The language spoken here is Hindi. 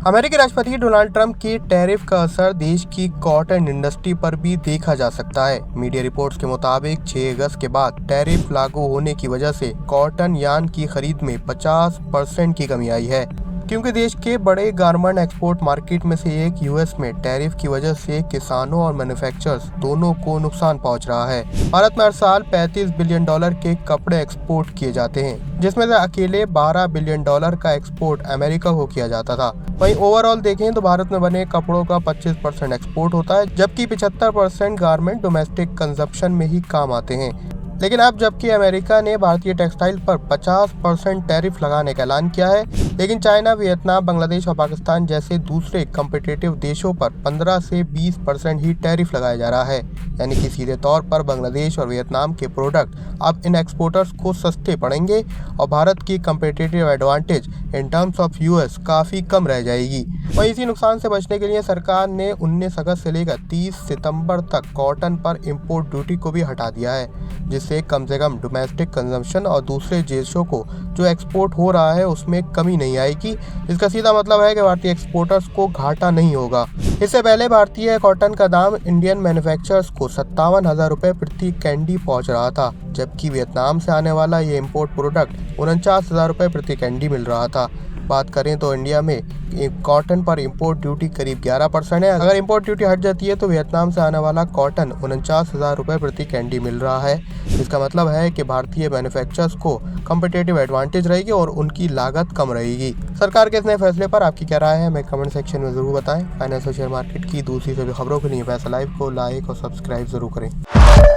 अमेरिकी राष्ट्रपति डोनाल्ड ट्रंप की टैरिफ का असर देश की कॉटन इंडस्ट्री पर भी देखा जा सकता है। मीडिया रिपोर्ट्स के मुताबिक 6 अगस्त के बाद टैरिफ लागू होने की वजह से कॉटन यार्न की खरीद में 50% की कमी आई है, क्योंकि देश के बड़े गारमेंट एक्सपोर्ट मार्केट में से एक यूएस में टैरिफ की वजह से किसानों और मैन्युफैक्चरर्स दोनों को नुकसान पहुंच रहा है। भारत में हर साल $35 बिलियन के कपड़े एक्सपोर्ट किए जाते हैं, जिसमें से अकेले $12 बिलियन का एक्सपोर्ट अमेरिका को किया जाता था। वहीं ओवरऑल देखें तो भारत में बने कपड़ों का 25% एक्सपोर्ट होता है, जबकि 75% गारमेंट डोमेस्टिक कंजप्शन में ही काम आते हैं। लेकिन अब जबकि अमेरिका ने भारतीय टेक्सटाइल पर 50% टैरिफ लगाने का ऐलान किया है, लेकिन चाइना, वियतनाम, बांग्लादेश और पाकिस्तान जैसे दूसरे कम्पिटिटिव देशों पर 15 से 20% ही टैरिफ लगाया जा रहा है। यानी कि सीधे तौर पर बांग्लादेश और वियतनाम के प्रोडक्ट अब इन एक्सपोर्टर्स को सस्ते पड़ेंगे और भारत की competitive advantage in terms of US काफ़ी कम रह जाएगी। वहीं इसी नुकसान से बचने के लिए सरकार ने 19 अगस्त से लेकर 30 सितंबर तक कॉटन पर इम्पोर्ट ड्यूटी को भी हटा दिया है, जिससे कम से कम डोमेस्टिक कंजम्पशन और दूसरे देशों को जो एक्सपोर्ट हो रहा है उसमें कमी नहीं आएगी। इसका सीधा मतलब है कि भारतीय एक्सपोर्टर्स को घाटा नहीं होगा। इससे पहले भारतीय कॉटन का दाम इंडियन मैन्युफैक्चरर्स को 57,000 रुपये प्रति कैंडी पहुंच रहा था, जबकि वियतनाम से आने वाला ये इम्पोर्ट प्रोडक्ट 49,000 रुपये प्रति कैंडी मिल रहा था। बात करें तो इंडिया में कॉटन पर इंपोर्ट ड्यूटी करीब 11% है। अगर इंपोर्ट ड्यूटी हट जाती है तो वियतनाम से आने वाला कॉटन 49,000 रुपये प्रति कैंडी मिल रहा है। इसका मतलब है कि भारतीय मैन्युफैक्चरर्स को कम्पिटिटिव एडवांटेज रहेगी और उनकी लागत कम रहेगी। सरकार के इस नए फैसले पर आपकी क्या राय है, हमें कमेंट सेक्शन में जरूर बताएं। फाइनेंस और शेयर मार्केट की दूसरी सभी खबरों के लिए पैसा लाइव को लाइक और सब्सक्राइब जरूर करें।